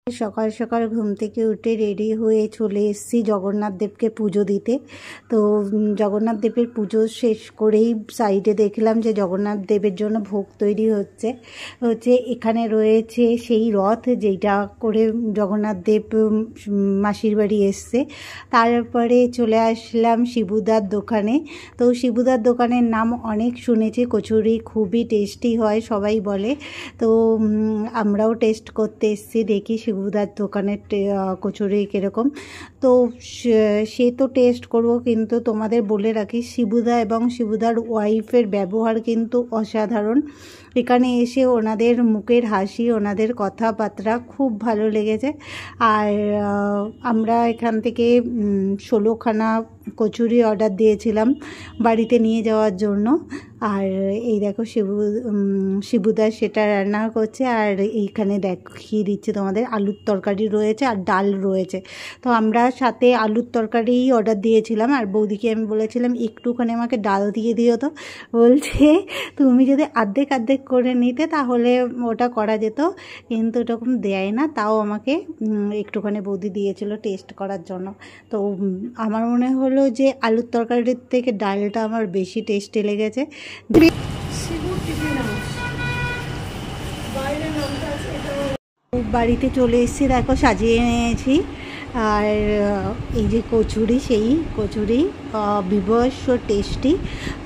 সকাল সকাল ঘুম থেকে উঠে রেডি হয়ে চলে এসেছি জগন্নাথ দেবকে পুজো দিতে। তো জগন্নাথ দেবের পুজো শেষ করেই সাইডে দেখলাম যে জগন্নাথ দেবের জন্য ভোগ তৈরি হচ্ছে। এখানে রয়েছে সেই রথ যেটা করে জগন্নাথ দেব মাসির বাড়ি এসছে। তারপরে চলে আসলাম শিবুদার দোকানে। তো শিবুদার দোকানের নাম অনেক শুনেছি, কচুরি খুবই টেস্টি হয় সবাই বলে। তো আমরাও টেস্ট করতে এসেছি, দেখি শিবুদার দোকানের কচুরি কীরকম। তো সে তো টেস্ট করব, কিন্তু তোমাদের বলে রাখি শিবুদা এবং শিবুদার ওয়াইফের ব্যবহার কিন্তু অসাধারণ। এখানে এসে ওনাদের মুখের হাসি, ওনাদের কথাবার্তা খুব ভালো লেগেছে। আর আমরা এখান থেকে 16খানা কচুরি অর্ডার দিয়েছিলাম বাড়িতে নিয়ে যাওয়ার জন্য। আর এই দেখো শিবুদা সেটা রান্না করছে। আর এইখানে দেখিয়ে দিচ্ছে তোমাদের আলুর তরকারি রয়েছে আর ডাল রয়েছে। তো আমরা সাথে আলুর তরকারিই অর্ডার দিয়েছিলাম। আর বৌদিকে আমি বলেছিলাম একটুখানি আমাকে ডাল দিয়ে দিও। তো বলছে তুমি যদি অর্ধেক অর্ধেক করে নিতে তাহলে ওটা করা যেত, কিন্তু ওরকম দেয় না। তাও আমাকে একটুখানি বৌদি দিয়েছিল টেস্ট করার জন্য। তো আমার মনে হলো যে আলুর তরকারির থেকে ডালটা আমার বেশি টেস্টি লেগেছে। বাড়িতে চলে এসেছি, দেখো সাজিয়ে নিয়েছি। আর এই যে কচুরি, সেই কচুরি বিভৎস টেস্টি।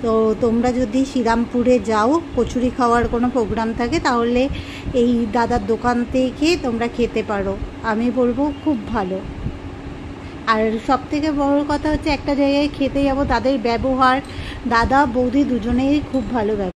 তো তোমরা যদি শ্রীরামপুরে যাও, কচুরি খাওয়ার কোনো প্রোগ্রাম থাকে, তাহলে এই দাদার দোকান থেকে তোমরা খেতে পারো। আমি বলবো খুব ভালো। আর সবথেকে বড় কথা হচ্ছে একটা জায়গায় খেতে যাবো, তাদের ব্যবহার, দাদা বৌদি দুজনেই খুব ভালো ব্যবহার।